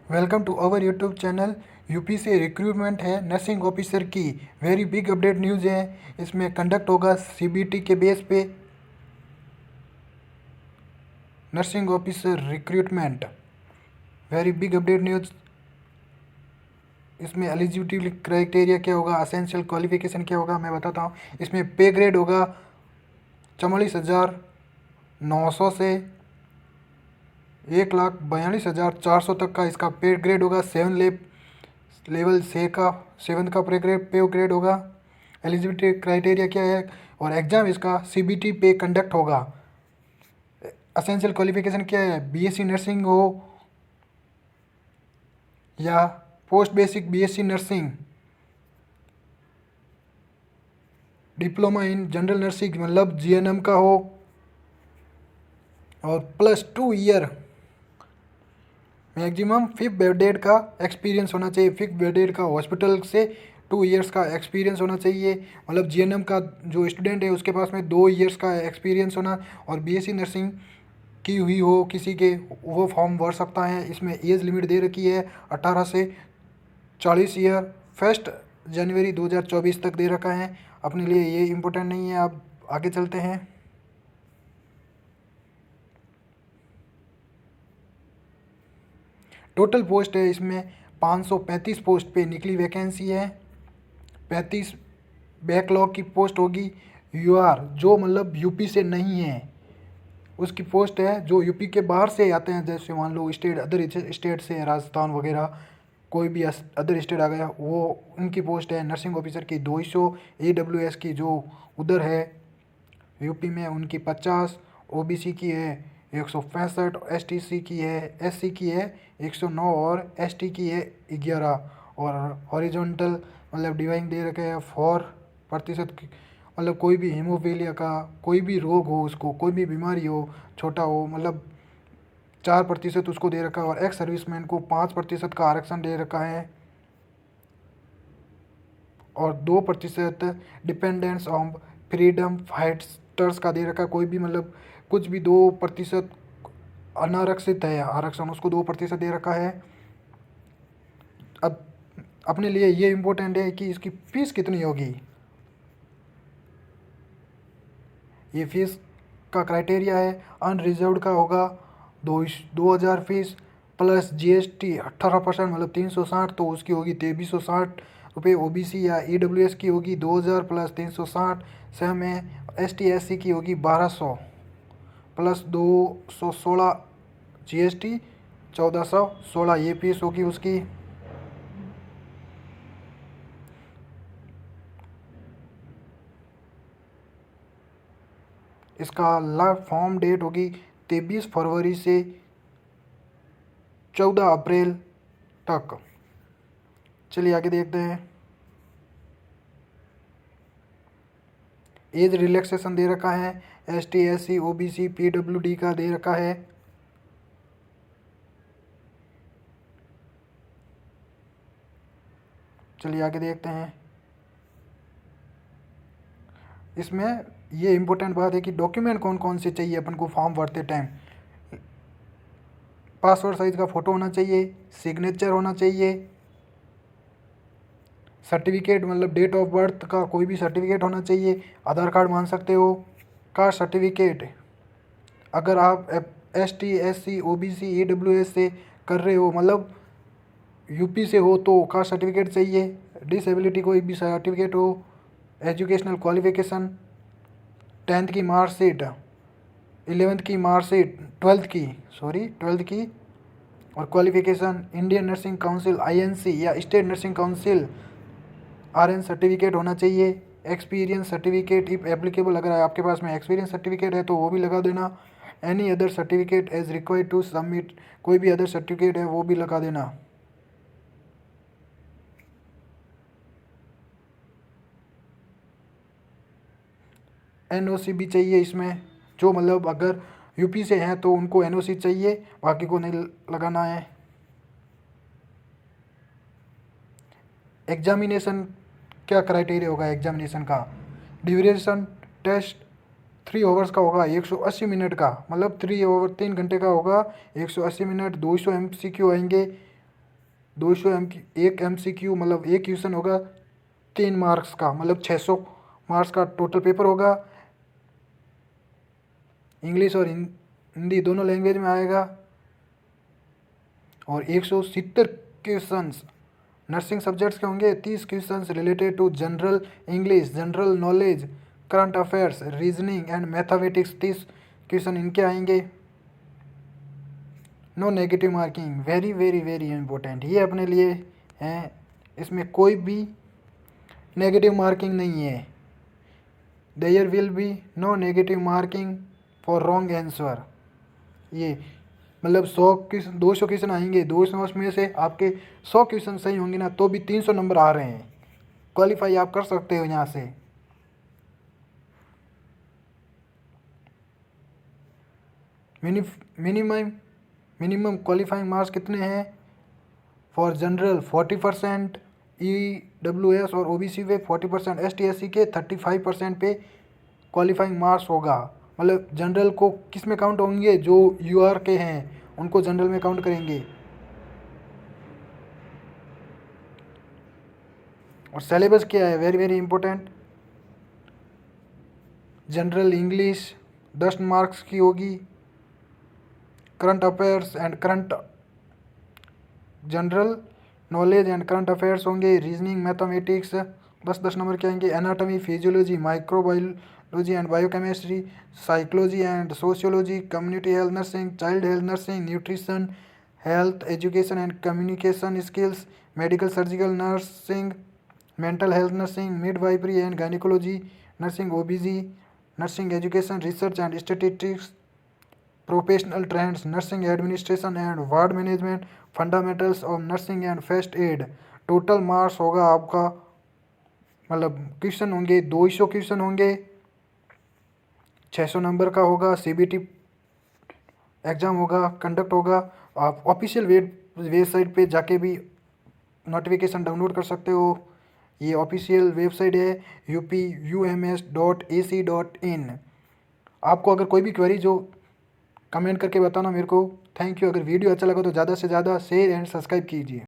Welcome to our YouTube channel. UP से recruitment है nursing officer की। वेरी बिग अपडेट न्यूज़ है। इसमें कंडक्ट होगा सीबीटी के बेस पे nursing officer recruitment. Very big update news. इसमें एलिजिबिलिटी क्राइटेरिया क्या होगा, असेंशियल क्वालिफिकेशन क्या होगा, मैं बताता हूँ। इसमें पे ग्रेड होगा 44,900 से 1,42,400 तक का इसका पे ग्रेड होगा। लेवल सेवन का पे ग्रेड होगा। एलिजिबिलिटी क्राइटेरिया क्या है और एग्ज़ाम इसका सीबीटी पे कंडक्ट होगा। असेंशियल क्वालिफिकेशन क्या है, बीएससी नर्सिंग हो या post basic BSc nursing, diploma in general nursing मतलब जीएनएम का हो, और +2 ईयर मैक्सिमम फिफ्थ बेडेड का एक्सपीरियंस होना चाहिए। फिफ्थ बेडेड का हॉस्पिटल से 2 इयर्स का एक्सपीरियंस होना चाहिए। मतलब जीएनएम का जो स्टूडेंट है उसके पास में 2 इयर्स का एक्सपीरियंस होना, और बीएससी नर्सिंग की हुई हो किसी के, वो फॉर्म भर सकता है। इसमें एज लिमिट दे रखी है 18 से 40 ईयर। 1 जनवरी 2024 तक दे रखा है। अपने लिए ये इम्पोर्टेंट नहीं है। अब आगे चलते हैं। टोटल पोस्ट है इसमें 535 पोस्ट पे निकली वैकेंसी है। 35 बैकलॉग की पोस्ट होगी। यूआर जो मतलब यूपी से नहीं है उसकी पोस्ट है। जो यूपी के बाहर से आते हैं, जैसे मान लो स्टेट, अदर स्टेट से, राजस्थान वगैरह कोई भी अदर स्टेट आ गया, वो उनकी पोस्ट है। नर्सिंग ऑफिसर की 200, AWS की जो उधर है यूपी में उनकी 50, ओबीसी की है 165, STC की है, SC की है 109 और ST की है 11। और हॉरिजॉन्टल मतलब डिवाइड दे रखे हैं 4% मतलब कोई भी हीमोफीलिया का कोई भी रोग हो, उसको कोई भी बीमारी हो, छोटा हो, मतलब 4% उसको दे रखा है। और एक्स सर्विसमैन को 5% का आरक्षण दे रखा है, और 2% डिपेंडेंट्स ऑन फ्रीडम फाइटर्स का दे रखा है। कोई भी मतलब कुछ भी 2% अनारक्षित है आरक्षण, उसको 2% दे रखा है। अब अपने लिए ये इम्पोर्टेंट है कि इसकी फ़ीस कितनी होगी। ये फीस का क्राइटेरिया है, अनरिजर्व्ड का होगा 2,000 फीस, प्लस GST 18% मतलब 360, तो उसकी होगी 2,360 रुपये। OBC या EWS की होगी 2,000 प्लस 360 सेम है। ST SC की होगी 1,200 प्लस 216 GST 1,416, ये फीस होगी उसकी। इसका फॉर्म डेट होगी 23 फरवरी से 14 अप्रैल तक। चलिए आगे देखते हैं। एज रिलैक्सेशन दे रखा है। ST SC OBC PWD का दे रखा है। चलिए आगे देखते हैं। इसमें ये इम्पोर्टेंट बात है कि डॉक्यूमेंट कौन कौन से चाहिए अपन को फॉर्म भरते टाइम। पासपोर्ट साइज़ का फ़ोटो होना चाहिए, सिग्नेचर होना चाहिए, सर्टिफिकेट मतलब डेट ऑफ बर्थ का कोई भी सर्टिफिकेट होना चाहिए, आधार कार्ड मान सकते हो, कास्ट सर्टिफिकेट। अगर आप ST SC OBC EWS से कर रहे हो, मतलब यूपी से हो, तो कास्ट सर्टिफिकेट चाहिए। डिसेबिलिटी कोई भी सर्टिफिकेट हो, एजुकेशनल क्वालिफिकेशन, 10th की मार्कशीट, 11th की मार्कशीट, 12th की, और qualification Indian nursing council INC या state nursing council RN certificate होना चाहिए। एक्सपीरियंस सर्टिफिकेट इफ़ एप्लीकेबल, अगर आपके पास में एक्सपीरियंस सर्टिफिकेट है तो वो भी लगा देना। Any other certificate as required to submit, कोई भी अदर सर्टिफिकेट है वो भी लगा देना। NOC भी चाहिए इसमें, जो मतलब अगर यूपी से हैं तो उनको NOC चाहिए, बाकी को नहीं लगाना है। एग्जामिनेशन क्या क्राइटेरिया होगा एग्जामिनेशन का। ड्यूरेशन टेस्ट 3 आवर्स का होगा, 180 मिनट का, मतलब 3 घंटे का होगा, 180 मिनट, 200 MCQ आएंगे, एक MCQ मतलब एक क्वेश्चन होगा 3 मार्क्स का, मतलब 600 मार्क्स का टोटल पेपर होगा। इंग्लिश और हिंदी दोनों लैंग्वेज में आएगा। और 170 क्वेश्चंस नर्सिंग सब्जेक्ट्स के होंगे। 30 questions related to general English, general knowledge, current affairs, reasoning and mathematics, 30 question इनके आएंगे। No negative marking, very very very important, ये अपने लिए हैं। इसमें कोई भी नेगेटिव मार्किंग नहीं है। There will be no negative marking for wrong answer. ये मतलब 200 क्वेश्चन आएंगे, 200 में से आपके 100 क्वेश्चन सही होंगे ना, तो भी 300 नंबर आ रहे हैं। क्वालिफाई आप कर सकते हो यहाँ से। मिनिमम क्वालिफाइंग मार्क्स कितने हैं? फॉर जनरल 40%, EWS और OBC पे 40%, ST SC के 35% पे क्वालिफाइंग मार्क्स होगा। मतलब जनरल को किस में काउंट होंगे? जो UR के हैं उनको जनरल में काउंट करेंगे। और सिलेबस क्या है? Very very important. General English 10 marks की होगी। Current affairs and general knowledge and current affairs होंगे। रीजनिंग, मैथमेटिक्स 10-10 नंबर के आएंगे। Anatomy, physiology, microbiology and biochemistry, psychology and sociology, community health nursing, child health nursing, nutrition, health education and communication skills, medical surgical nursing, mental health nursing, midwifery and gynaecology nursing, OBG nursing education, research and statistics, professional trends, nursing administration and ward management, fundamentals of nursing and first aid. Total marks होगा आपका, मतलब question होंगे 200 question होंगे, 600 number का होगा। CBT exam होगा, conduct होगा। आप ऑफिशियल वेबसाइट पे जाके भी नोटिफिकेशन डाउनलोड कर सकते हो। ये ऑफिशियल वेबसाइट है upums.ac.in। आपको अगर कोई भी क्वेरी जो कमेंट करके बताना मेरे को। Thank you. अगर वीडियो अच्छा लगा तो ज़्यादा से ज़्यादा शेयर एंड सब्सक्राइब कीजिए।